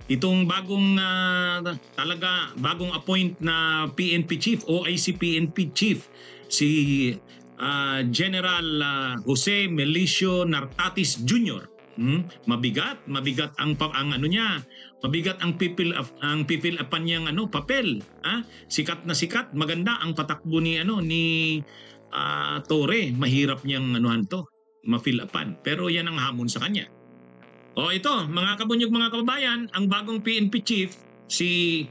Itong bagong appoint na PNP chief, OIC PNP chief, si General Jose Melicio Nartatis Jr. Mabigat ang ano niya, mabigat ang pipil upan niyang papel. Sikat na sikat, maganda ang patakbo ni Torre, mahirap niyang ma-fill upan. Pero yan ang hamon sa kanya. Ito, mga kabunyog, mga kababayan, ang bagong PNP chief, si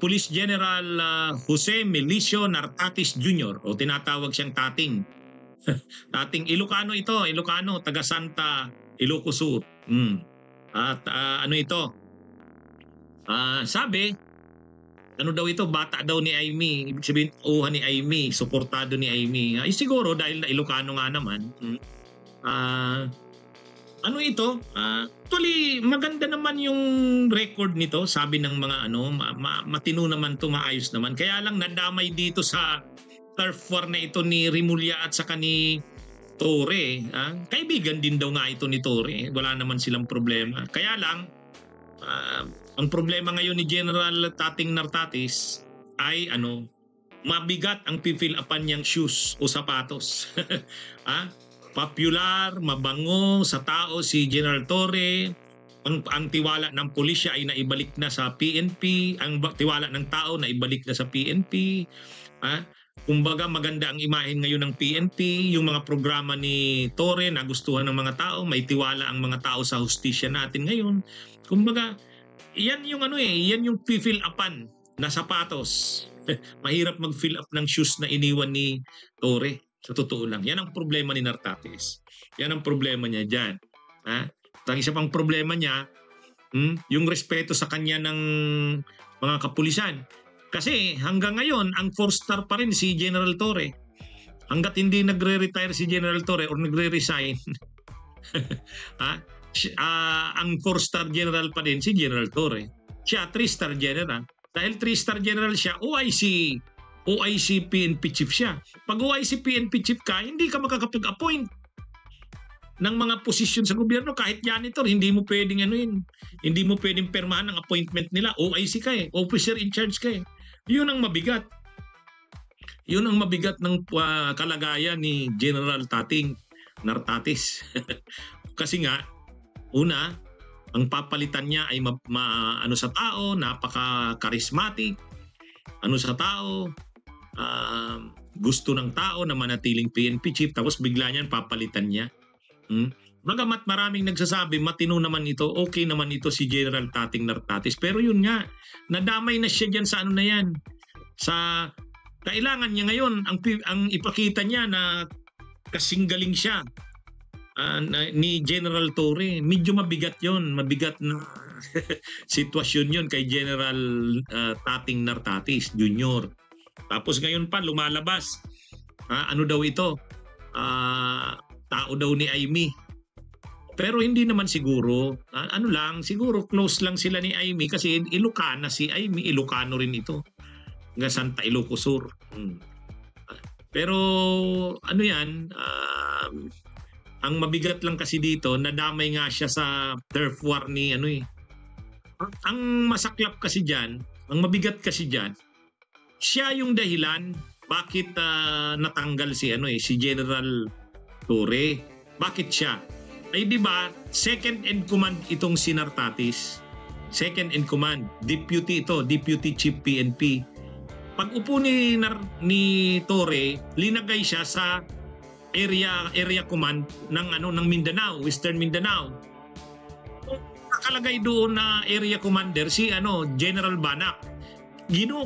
Police General Jose Melicio Nartatis Jr. o tinatawag siyang Tating. Tating Ilocano ito, Ilocano, taga Santa Ilocos Sur. At sabi, daw ito, bata daw ni Amy, ibig sabihin, ni Amy, suportado ni Amy. Siguro dahil na Ilocano nga naman. Actually, maganda naman yung record nito, sabi ng mga matino naman to, maayos naman. Kaya lang nadamay dito sa turf war na ito ni Rimulya at saka ni Torre. Kaibigan din daw nga ito ni Torre. Wala naman silang problema. Kaya lang, ang problema ngayon ni General Tating Nartatis ay mabigat ang pipil upan niyang shoes o sapatos. Popular, mabango sa tao si General Torre. Ang tiwala ng pulisya ay naibalik na sa PNP. Ang tiwala ng tao naibalik na sa PNP. Kumbaga maganda ang imahen ngayon ng PNP. Yung mga programa ni Torre nagustuhan ng mga tao. May tiwala ang mga tao sa hustisya natin ngayon. Kumbaga, yan yung yan yung fill upan na sapatos. Mahirap mag-fill up ng shoes na iniwan ni Torre. Sa totoo lang. Yan ang problema ni Nartatis. Yan ang problema niya dyan. Ang isa pang problema niya, yung respeto sa kanya ng mga kapulisan. Kasi hanggang ngayon, ang 4-star pa rin si General Torre. Hanggat hindi nagre-retire si General Torre or nagre-resign, ang 4-star general pa din si General Torre. Siya 3-star general. Dahil 3-star general siya, OIC PNP chief siya. Pag OIC PNP chief ka, hindi ka makakapag-appoint ng mga posisyon sa gobyerno. Kahit janitor, hindi mo pwedeng hindi mo pwedeng permahan ang appointment nila. OIC ka officer in charge ka Yun ang mabigat. Yun ang mabigat ng kalagayan ni General Tating Nartatis. Kasi nga, una, ang papalitan niya ay sa tao, napaka-charismatic, sa tao, gusto ng tao na manatiling PNP chief, tapos bigla niyan papalitan niya. Bagamat maraming nagsasabi, matino naman ito, okay naman ito si General Tating Nartatis. Pero yun nga, nadamay na siya dyan sa yan. Sa kailangan niya ngayon, ang ipakita niya na kasinggaling siya ni General Torre. Medyo mabigat yon, mabigat na sitwasyon yun kay General Tating Nartatis Jr. Tapos ngayon pa lumalabas, daw ito, tao daw ni Amy. Pero hindi naman siguro, siguro close lang sila ni Amy kasi Ilocana si Amy, Ilocano rin ito. Nga Santa Ilocos Sur. Pero ang mabigat lang kasi dito, nadamay nga siya sa turf war ni Ang masaklap kasi dyan, ang mabigat kasi dyan, siya yung dahilan bakit natanggal si General Torre. Bakit siya? Ay di ba, second in command itong si Nartatis. Second in command, deputy chief PNP. Pag upo ni Torre, linagay siya sa area command ng Mindanao, Western Mindanao. Nakalagay doon na area commander si General Banac.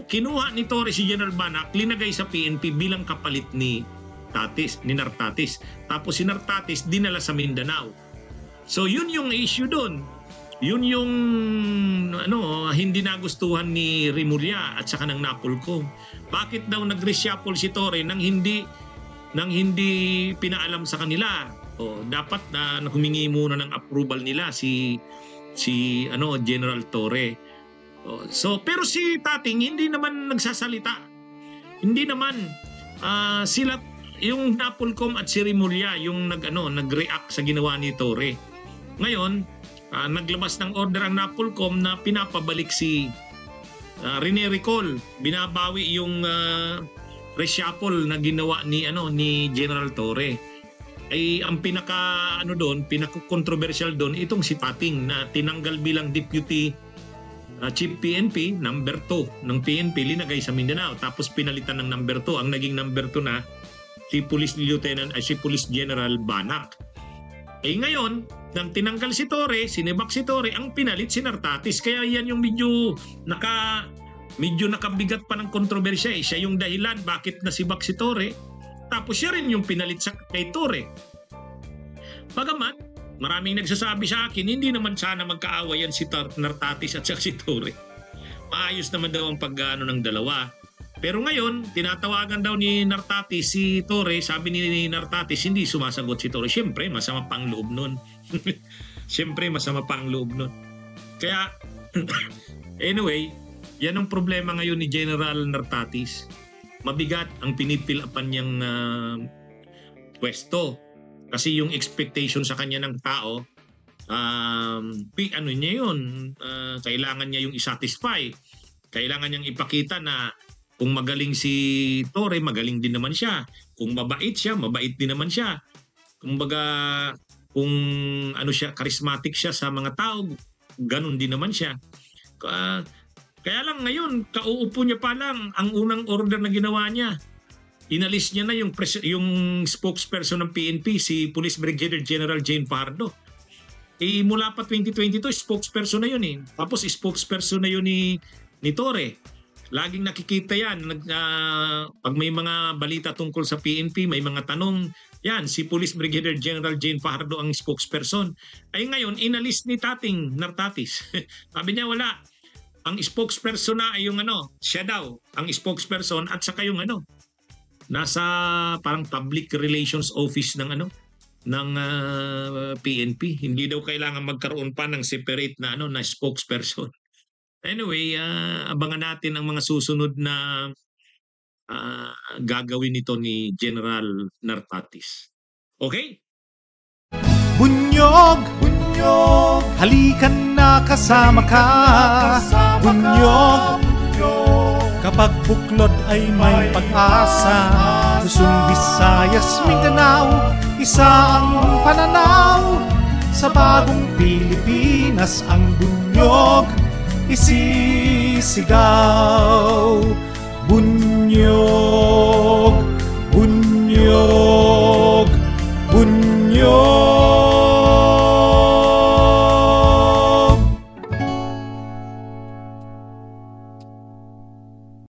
Kinuha ni Torre si General Banac, linagay sa PNP bilang kapalit ni Nartatis. Tapos si Nartatis dinala sa Mindanao. So yun yung issue doon. Yun yung hindi nagustuhan ni Rimulya at saka ng Napolcom. Bakit daw nag-reshuffle si Torre nang hindi pinaalam sa kanila? Dapat na humingi muna ng approval nila si General Torre. Pero si Tating hindi naman nagsasalita. Hindi naman sila, yung Napolcom at si Rimulya yung nag-react sa ginawa ni Torre. Ngayon, naglabas ng order ang NAPOLCOM na pinapabalik si Rene Recol, binabawi yung reshuffle na ginawa ni General Torre. Ay ang pinaka controversial doon itong si Tating na tinanggal bilang deputy chief PNP, number 2 ng PNP, linagay sa Mindanao, tapos pinalitan ng number 2. Ang naging number 2 na si Police General Banak. Ngayon, nang tinanggal si Torre, sinibak si Torre, ang pinalit si Nartatis. Kaya yan yung medyo nakabigat pa ng kontrobersya. Siya yung dahilan bakit nasibak si Torre. Tapos siya rin yung pinalit kay Torre. Bagamat, maraming nagsasabi sa akin, hindi naman sana magkaawayan si Nartatis at si Torre. Maayos naman daw ang pag-ano ng dalawa. Pero ngayon, tinatawagan daw ni Nartatis si Torre. Sabi ni Nartatis, hindi sumasagot si Torre. Siyempre, masama pang loob nun. Kaya, anyway, yan ang problema ngayon ni General Nartatis. Mabigat ang pinipilapan niyang pwesto. Kasi yung expectation sa kanya ng tao, niya yun, kailangan niya yung isatisfy. Kailangan niyang ipakita na kung magaling si Torre, magaling din naman siya. Kung mabait siya, mabait din naman siya. Kung charismatic siya sa mga tao, ganun din naman siya. Kaya lang ngayon, kauupo niya pa lang ang unang order na ginawa niya. Inalis niya na yung spokesperson ng PNP, si Police Brigadier General Jane Pardo. Mula pa 2022, spokesperson na yun eh. Tapos spokesperson na yun ni Torre. Laging nakikita yan. Pag may mga balita tungkol sa PNP, may mga tanong, yan, si Police Brigadier General Jane Pardo ang spokesperson. Ngayon, inalis ni Tating Nartatis. Sabi niya, wala. Ang spokesperson na ay yung siya daw, ang spokesperson at saka yung nasa parang public relations office ng PNP. Hindi daw kailangan magkaroon pa ng separate na spokesperson. Anyway, abangan natin ang mga susunod na gagawin nito ni General Nartatis. Okay? Bunyog, halikan na kasama ka. Bunyog, kapag buklod ay may pag-asa. Luzon, Visayas, Mindanao, isa ang pananaw. Sa bagong Pilipinas ang bunyog isisigaw. Bunyog, bunyog.